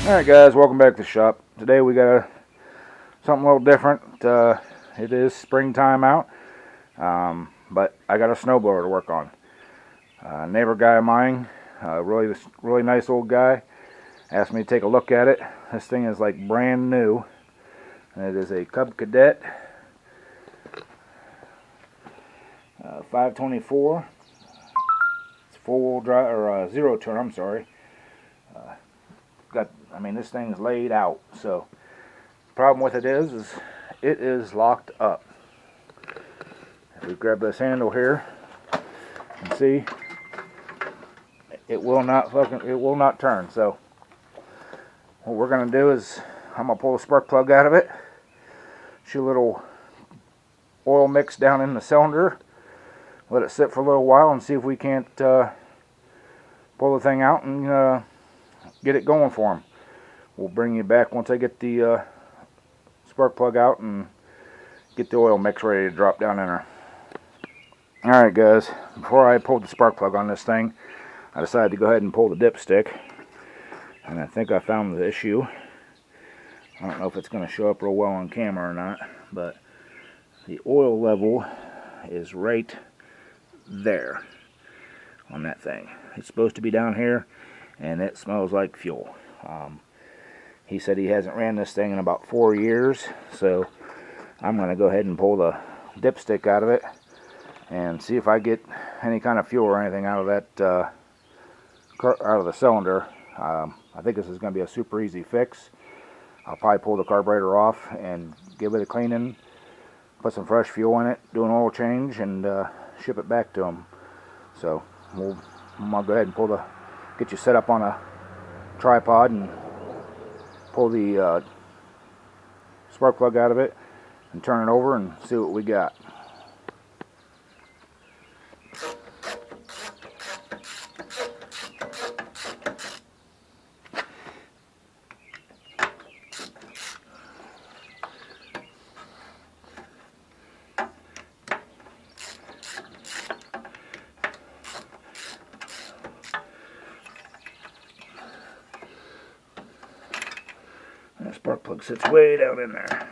Alright guys, welcome back to the shop. Today we got something a little different. It is springtime out, but I got a snowblower to work on. Neighbor guy of mine, really nice old guy, asked me to take a look at it. This thing is like brand new, and it is a Cub Cadet 524. It's four-wheel drive, or zero turn, I'm sorry. This thing is laid out. So problem with it is it is locked up. If we grab this handle here and see, it will not turn. So what we're gonna do is I'm gonna pull the spark plug out of it, shoot a little oil mix down in the cylinder, let it sit for a little while, and see if we can't pull the thing out and get it going for him. We'll bring you back once I get the spark plug out and get the oil mix ready to drop down in her. Alright guys, before I pulled the spark plug on this thing, I decided to go ahead and pull the dipstick, and I think I found the issue. I don't know if it's going to show up real well on camera or not, but the oil level is right there on that thing. It's supposed to be down here, and it smells like fuel. He said he hasn't ran this thing in about 4 years, so I'm going to go ahead and pull the dipstick out of it and see if I get any kind of fuel or anything out of that out of the cylinder. I think this is going to be a super easy fix. I'll probably pull the carburetor off and give it a cleaning, put some fresh fuel in it, do an oil change, and ship it back to him. So I'm going to go ahead and get you set up on a tripod and pull the spark plug out of it and turn it over and see what we got. That spark plug sits way down in there.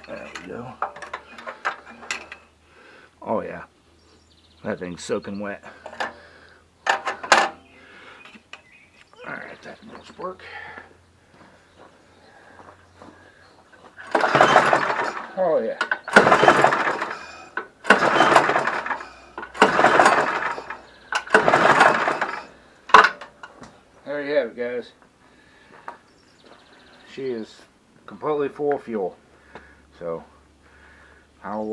There we go. Oh yeah, that thing's soaking wet. Alright, that must work. Oh yeah. There you have it, guys. She is completely full of fuel. So I'm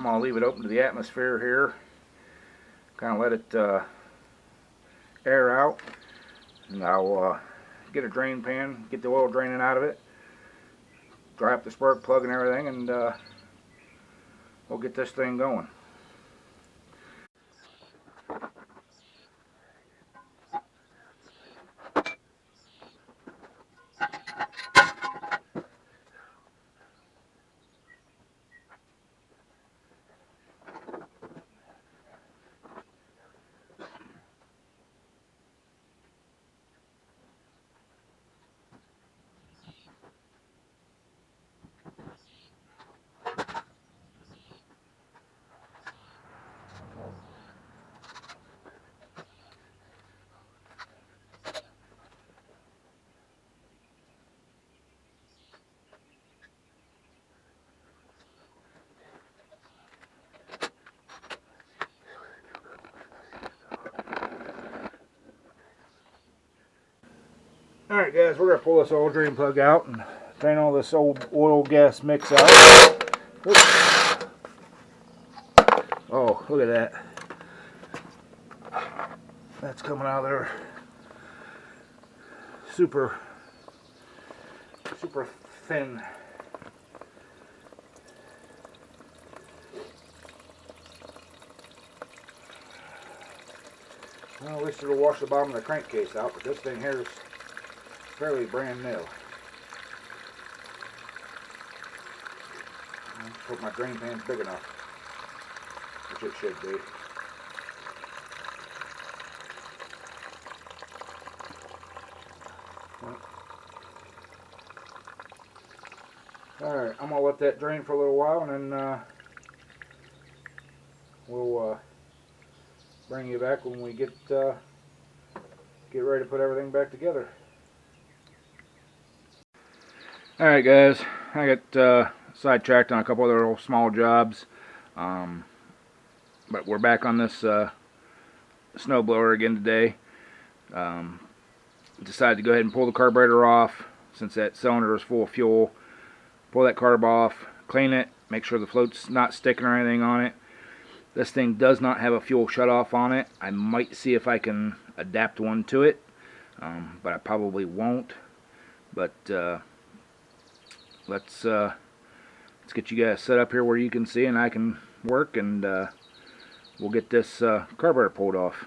gonna leave it open to the atmosphere here, kind of let it air out, and I'll get a drain pan, get the oil draining out of it, dry up the spark plug and everything, and we'll get this thing going. Alright guys, we're going to pull this oil drain plug out and drain all this old oil gas mix out. Oops. Oh, look at that. That's coming out of there super thin. Well, I wish it would wash the bottom of the crankcase out, but this thing here is fairly brand new. I hope my drain pan's big enough, which it should be. Alright, I'm going to let that drain for a little while, and then we'll bring you back when we get ready to put everything back together. Alright guys, I got sidetracked on a couple other little small jobs, but we're back on this snowblower again today. Decided to go ahead and pull the carburetor off since that cylinder is full of fuel. Pull that carb off, clean it, make sure the float's not sticking or anything on it. This thing does not have a fuel shutoff on it. I might see if I can adapt one to it, but I probably won't. But let's get you guys set up here where you can see and I can work, and we'll get this carburetor pulled off.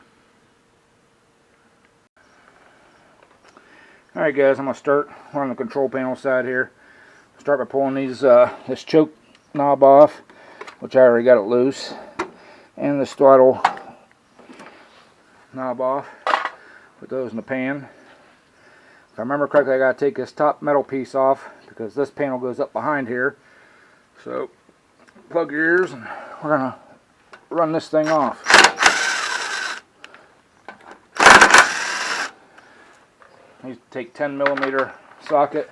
Alright guys, I'm going to start on the control panel side here. Start by pulling these this choke knob off, which I already got it loose, and this throttle knob off. Put those in the pan. If I remember correctly, I got to take this top metal piece off because this panel goes up behind here. So plug your ears and we're going to run this thing off. I take 10mm socket,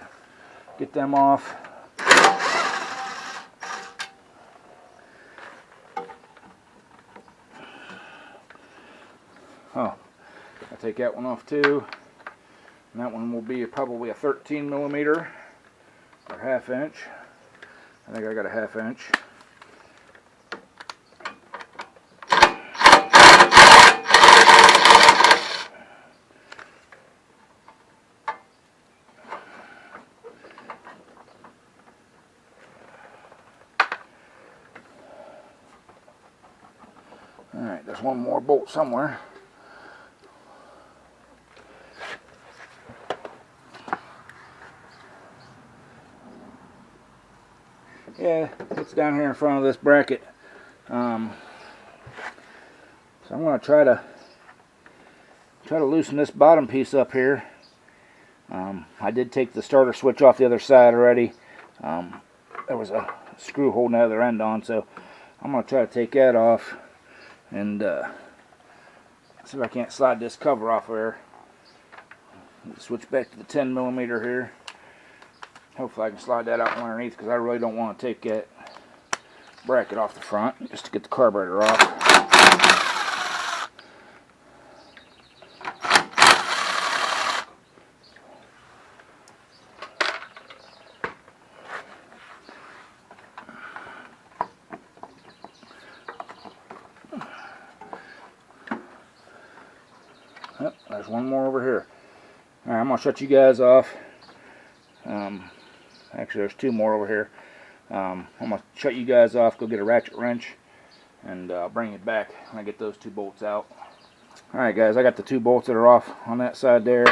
get them off. Oh, I take that one off too. And that one will be probably a 13mm or 1/2 inch. I think I got a 1/2 inch. Alright, there's one more bolt somewhere. Yeah, it's down here in front of this bracket. So I'm going to try to loosen this bottom piece up here. I did take the starter switch off the other side already. There was a screw holding the other end on, so I'm going to try to take that off and see if I can't slide this cover off there. Switch back to the 10mm here. Hopefully I can slide that out from underneath, because I really don't want to take that bracket off the front, just to get the carburetor off. Yep, there's one more over here. Alright, I'm going to shut you guys off. Actually, there's two more over here. I'm going to shut you guys off, go get a ratchet wrench, and bring it back when I get those two bolts out. Alright guys, I got the two bolts that are off on that side there.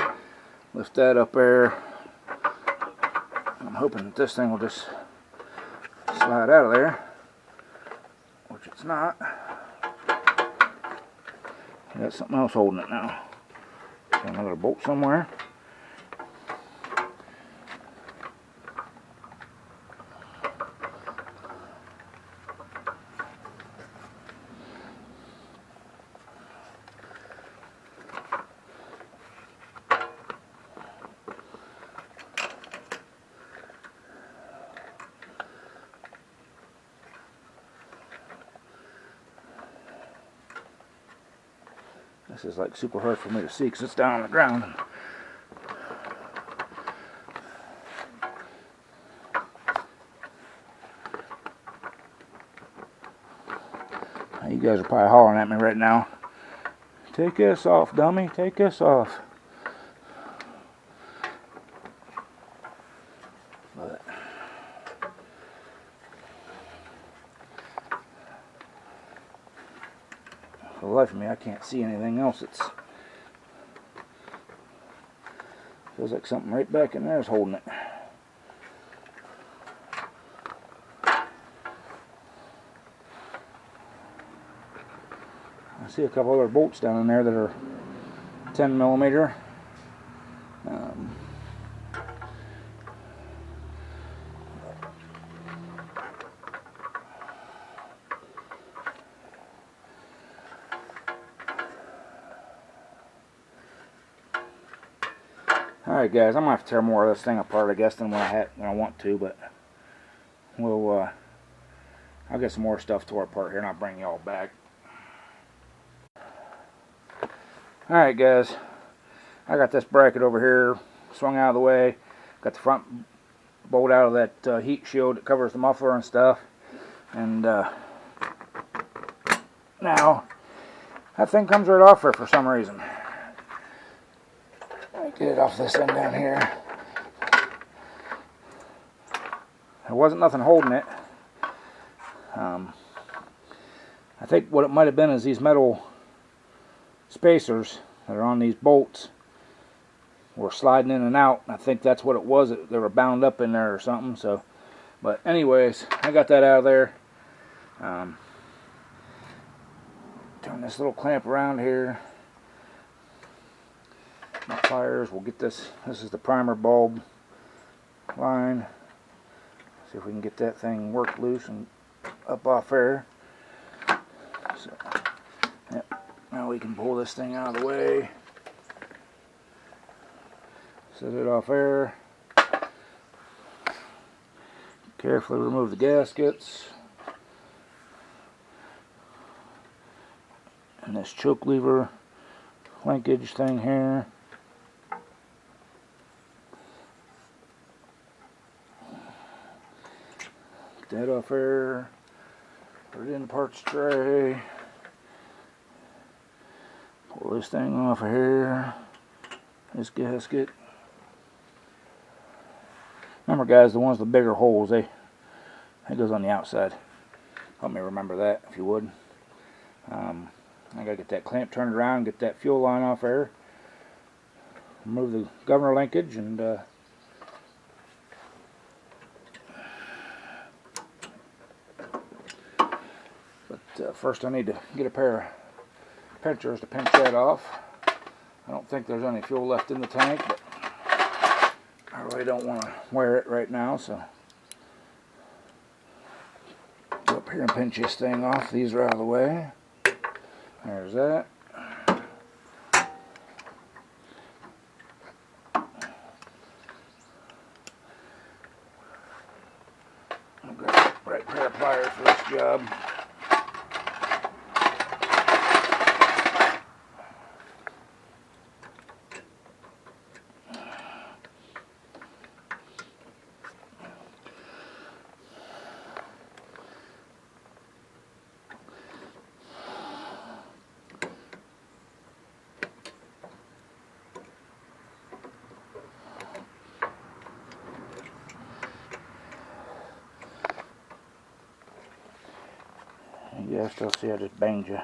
Lift that up there. I'm hoping that this thing will just slide out of there, which it's not. I got something else holding it now. Got another bolt somewhere. This is like super hard for me to see because it's down on the ground. You guys are probably hollering at me right now. Take this off, dummy. Take this off. But for the life of me, I can't see anything else. It's feels like something right back in there is holding it. I see a couple other bolts down in there that are 10mm. Alright guys, I'm going to have to tear more of this thing apart, I guess, than when I want to, but we'll, I'll get some more stuff tore apart here and I'll bring y'all back. Alright guys, I got this bracket over here swung out of the way. Got the front bolt out of that heat shield that covers the muffler and stuff. And now that thing comes right off there for some reason. Let me get it off this end down here. There wasn't nothing holding it. I think what it might have been is these metal spacers that are on these bolts were sliding in and out. I think that's what it was. They were bound up in there or something. So, but anyways, I got that out of there. Turn this little clamp around here. My pliers. We'll get this. This is the primer bulb line. See if we can get that thing worked loose and up off there. So, yep. Now we can pull this thing out of the way. Set it off there. Carefully remove the gaskets. And this choke lever linkage thing here. Get that off there. Put it in the parts tray. Pull this thing off of here. This gasket. Remember guys, the ones with the bigger holes, that goes on the outside. Help me remember that if you would. I gotta get that clamp turned around, get that fuel line off there. Remove the governor linkage and first I need to get a pair of pinchers to pinch that off. I don't think there's any fuel left in the tank, but I really don't want to wear it right now, so go up here and pinch this thing off. These are out of the way. There's that. I've got the right pair of pliers for this job. Yeah, still see I just banged you.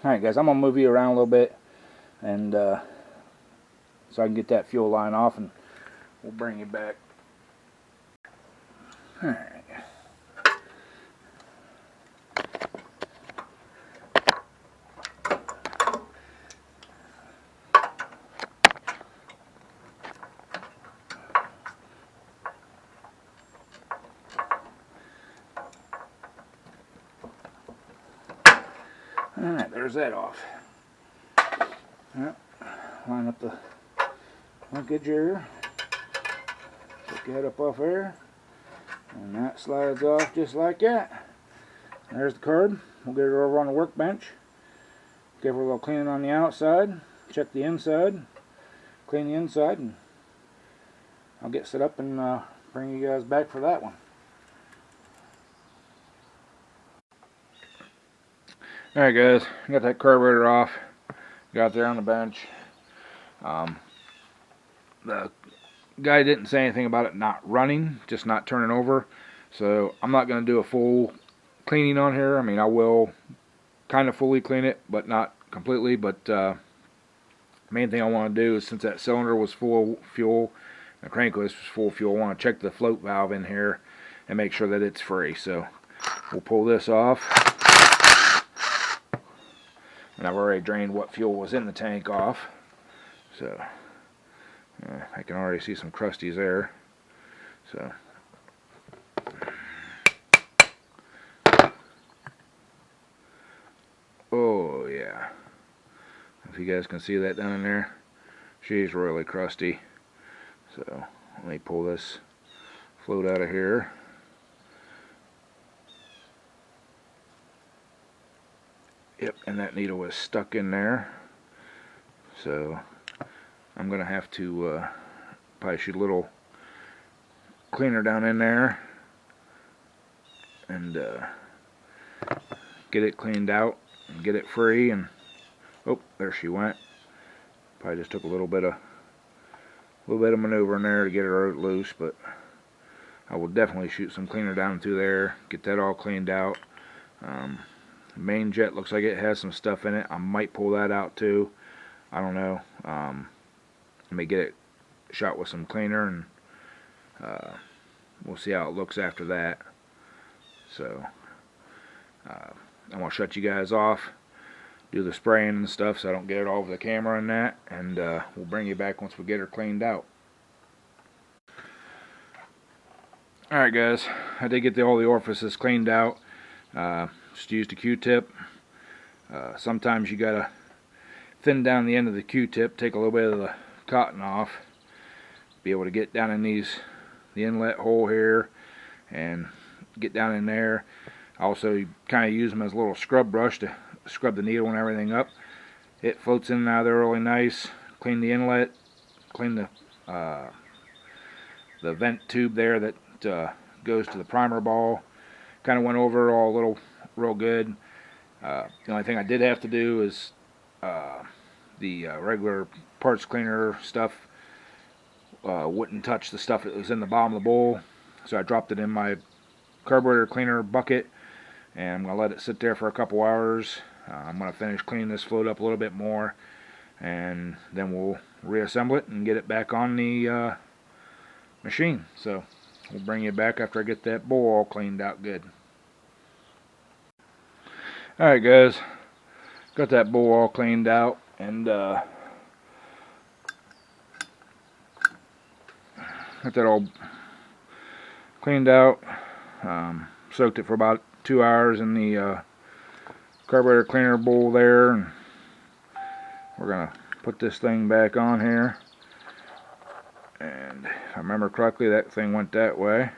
Alright guys, I'm going to move you around a little bit and so I can get that fuel line off and we'll bring you back. Alright. Alright, there's that off. Yep. Line up the linkage here. Pick that up off there. And that slides off just like that. There's the card. We'll get it over on the workbench. Give her a little cleaning on the outside. Check the inside. Clean the inside. And I'll get set up and bring you guys back for that one. Alright guys, got that carburetor off, got there on the bench. The guy didn't say anything about it not running, just not turning over, so I'm not going to do a full cleaning on here. I mean, I will kind of fully clean it, but not completely. But main thing I want to do is, since that cylinder was full of fuel, the crankless was full of fuel, I want to check the float valve in here and make sure that it's free. So we'll pull this off. And I've already drained what fuel was in the tank off, so I can already see some crusties there. So oh yeah, if you guys can see that down in there. She's really crusty. So let me pull this float out of here. Yep, and that needle was stuck in there. So I'm going to have to probably shoot a little cleaner down in there and get it cleaned out and get it free. And oh, there she went. Probably just took a little bit of maneuver in there to get her loose, but I will definitely shoot some cleaner down through there, get that all cleaned out. The main jet looks like it has some stuff in it. I might pull that out too. I don't know. Let me get it shot with some cleaner, and we'll see how it looks after that. So I'm going to shut you guys off, do the spraying and stuff so I don't get it all over the camera and that, and we'll bring you back once we get her cleaned out. Alright guys, I did get all the orifices cleaned out. Just used a Q-tip. Sometimes you gotta thin down the end of the Q-tip, take a little bit of the cotton off, be able to get down in the inlet hole here and get down in there. Also, you kind of use them as a little scrub brush to scrub the needle and everything up. It floats in and out of there really nice. Clean the inlet, clean the vent tube there that goes to the primer ball. Kind of went over it all real good. The only thing I did have to do is the regular parts cleaner stuff wouldn't touch the stuff that was in the bottom of the bowl, so I dropped it in my carburetor cleaner bucket, and I'm going to let it sit there for a couple hours. I'm going to finish cleaning this float up a little bit more, and then we'll reassemble it and get it back on the machine. So we'll bring you back after I get that bowl all cleaned out good. Alright guys, got that bowl all cleaned out, and got that all cleaned out. Soaked it for about 2 hours in the carburetor cleaner bowl there, and we're gonna put this thing back on here. And if I remember correctly, that thing went that way.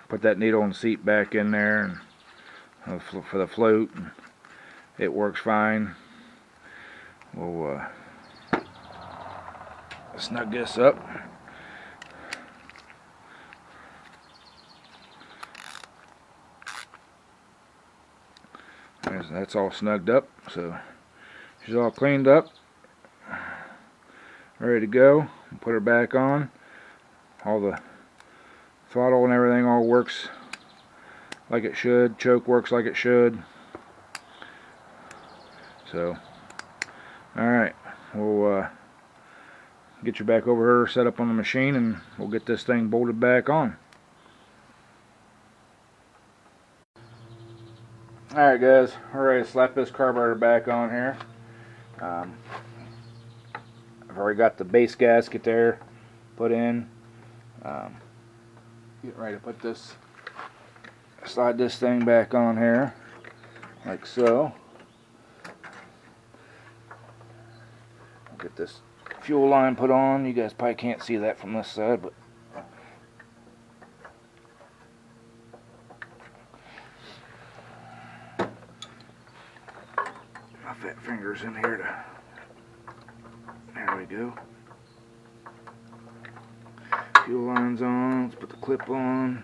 Put that needle and seat back in there and for the float, and it works fine. We'll snug this up. That's all snugged up, so she's all cleaned up, ready to go. Put her back on. All the throttle and everything all works like it should. Choke works like it should. So, alright, we'll get you back over here, set up on the machine, and we'll get this thing bolted back on. Alright guys, we're ready to slap this carburetor back on here. I've already got the base gasket there put in. Getting ready to put this, slide this thing back on here, like so. Get this fuel line put on. You guys probably can't see that from this side, but my fat fingers in here to, there we go. Fuel lines on. Let's put the clip on.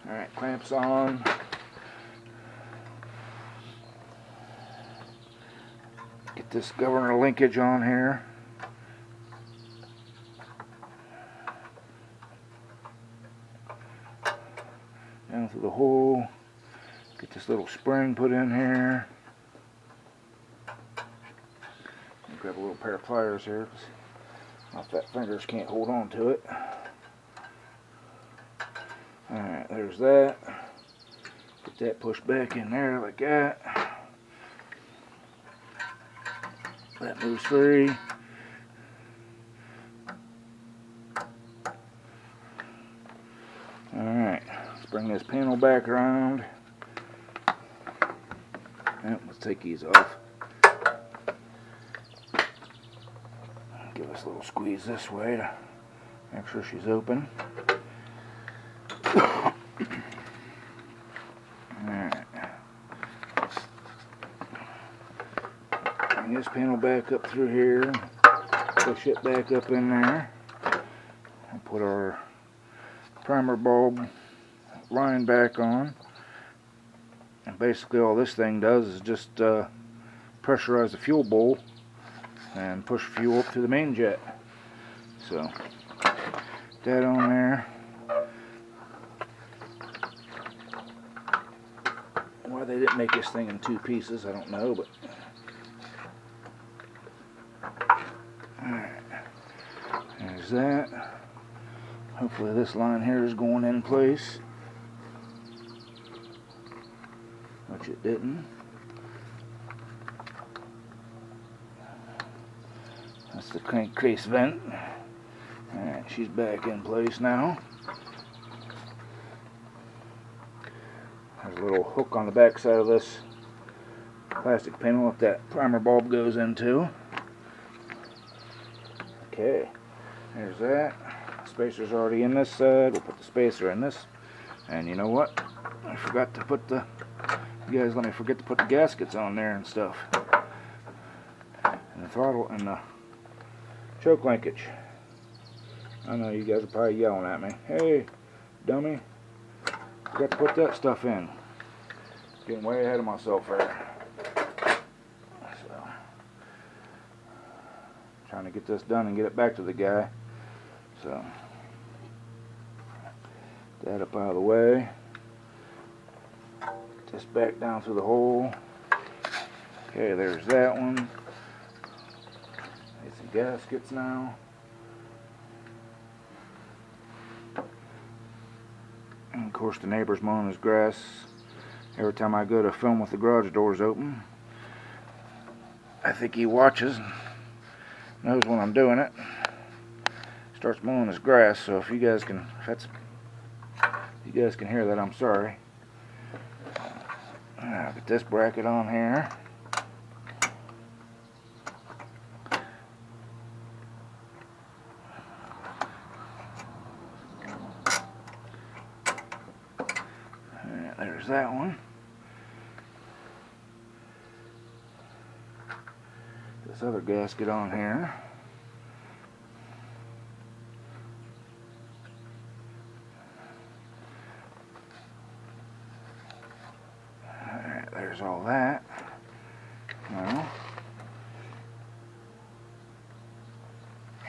Alright, clamps on. Get this governor linkage on here. Down through the hole. Get this little spring put in here. Grab a little pair of pliers here because my fat fingers can't hold on to it. Alright, there's that. Get that pushed back in there like that. That moves free. bring this panel back around. And let's take these off. Give us a little squeeze this way to make sure she's open. Alright. Bring this panel back up through here. Push it back up in there. And put our primer bulb line back on. And basically all this thing does is just pressurize the fuel bowl and push fuel up to the main jet. So, that on there. Why they didn't make this thing in two pieces, I don't know, but alright. There's that. Hopefully this line here is going in place, which it didn't. That's the crankcase vent. Alright, she's back in place now. There's a little hook on the back side of this plastic panel that that primer bulb goes into. Okay, there's that. Spacer's already in this side. We'll put the spacer in this. And you know what? I forgot to put the... You guys let me forget to put the gaskets on there and stuff. And the throttle and the choke linkage. I know you guys are probably yelling at me. Hey, dummy. Forgot to put that stuff in. Getting way ahead of myself there. So, trying to get this done and get it back to the guy. So, that up out of the way. Just back down through the hole. Okay, there's that one. Need some gaskets now. And of course the neighbor's mowing his grass. Every time I go to film with the garage doors open, I think he watches and knows when I'm doing it. Starts mowing his grass, so if you guys can hear that, I'm sorry. I'll get this bracket on here. There's that one. This other gasket on here. Alright, there's all that. Well,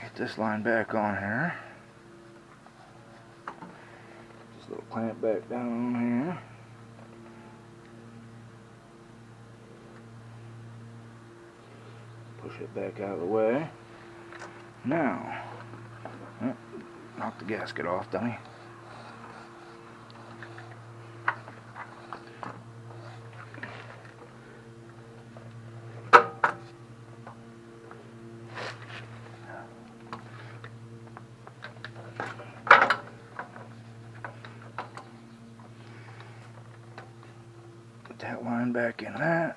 get this line back on here. This little clamp back down on here. Push it back out of the way. Now, knock the gasket off, dummy. Put that line back in that.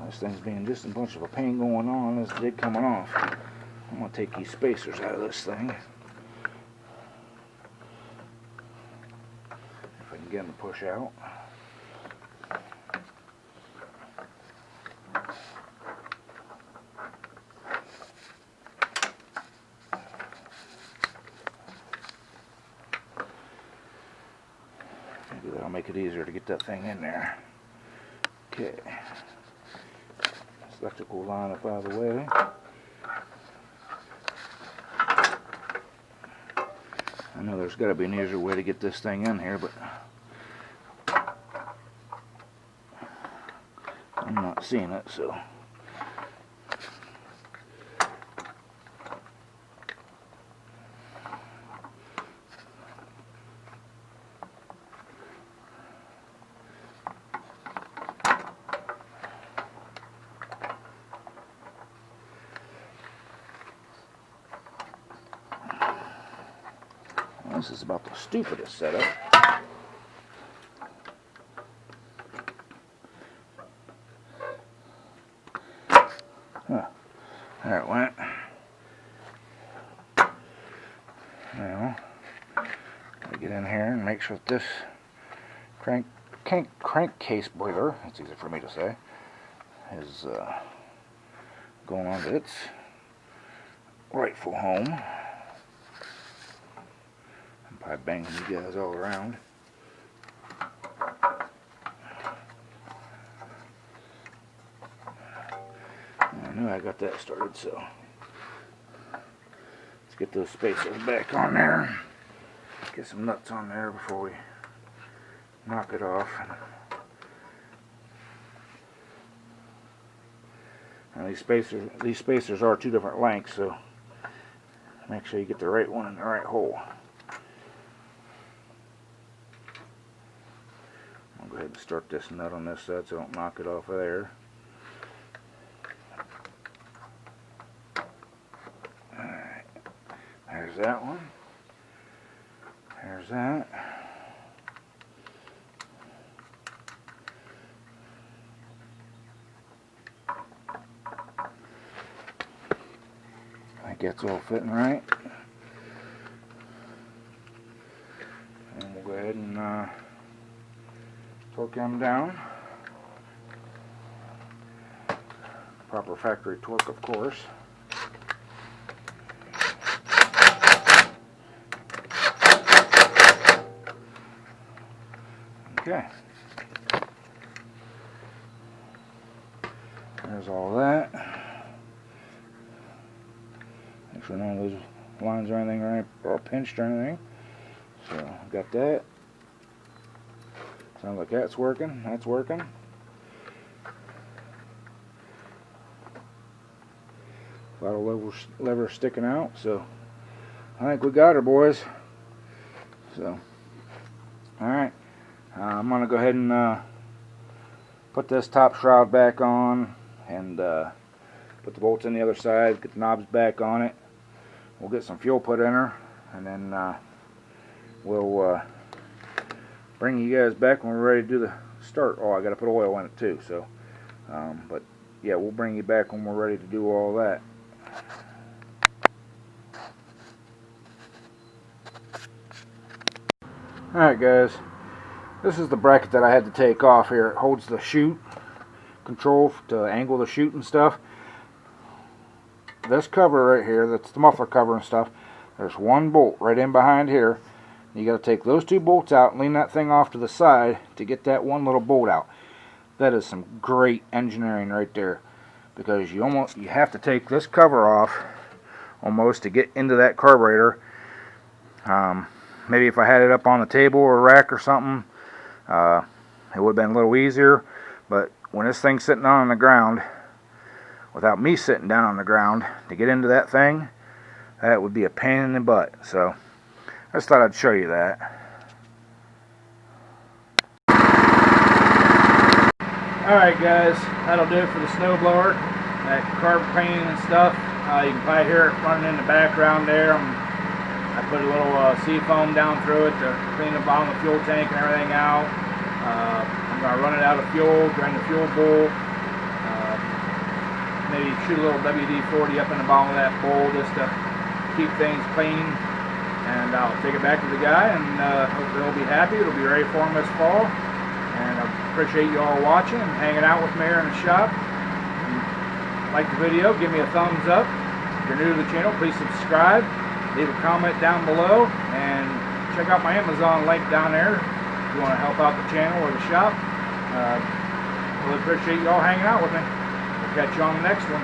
This thing's being just a bunch of a pain going on. This lid coming off. I'm going to take these spacers out of this thing. If I can get them to push out. Maybe that'll make it easier to get that thing in there. Okay. Electrical line up out of the way. I know there's got to be an easier way to get this thing in here, but I'm not seeing it, so. This is about the stupidest setup. Huh. There it went. Now, I get in here and make sure that this crankcase boiler, it's easy for me to say, is going on to its rightful home. I'm probably banging you guys all around. I knew I got that started, so let's get those spacers back on there. Get some nuts on there before we knock it off. Now these spacers are 2 different lengths, so make sure you get the right one in the right hole. I'll go ahead and start this nut on this side so I don't knock it off of there. Alright, there's that one. There's that. I think that's all fitting right. And we'll go ahead and torque them down. Proper factory torque, of course. Okay. There's all that. Make sure none of those lines or anything are pinched or anything. So I've got that. Sounds like that's working. That's working. A lot of levers sticking out. So I think we got her, boys. So alright. I'm going to go ahead and put this top shroud back on and put the bolts on the other side, get the knobs back on it. We'll get some fuel put in her, and then we'll bring you guys back when we're ready to do the start. Oh, I got to put oil in it too, so but yeah, we'll bring you back when we're ready to do all that. Alright guys, this is the bracket that I had to take off here. It holds the chute control to angle the chute and stuff. This cover right here, that's the muffler cover and stuff, there's one bolt right in behind here. You got to take those 2 bolts out and lean that thing off to the side to get that one little bolt out. That is some great engineering right there, because you have to take this cover off almost to get into that carburetor. Maybe if I had it up on the table or rack or something, it would have been a little easier, but when this thing's sitting on the ground, without me sitting down on the ground to get into that thing, that would be a pain in the butt. So I just thought I'd show you that. Alright guys, that'll do it for the snowblower. That carb cleaning and stuff. You can probably hear it running in the background there. I put a little sea foam down through it to clean the bottom of the fuel tank and everything out. I'm going to run it out of fuel, drain the fuel bowl. Maybe shoot a little WD-40 up in the bottom of that bowl just to keep things clean. And I'll take it back to the guy, and hopefully he'll be happy. It'll be ready for him this fall. And I appreciate you all watching and hanging out with me here in the shop. Like the video, give me a thumbs up. If you're new to the channel, please subscribe. Leave a comment down below, and check out my Amazon link down there if you want to help out the channel or the shop. Really appreciate you all hanging out with me. We'll catch you on the next one.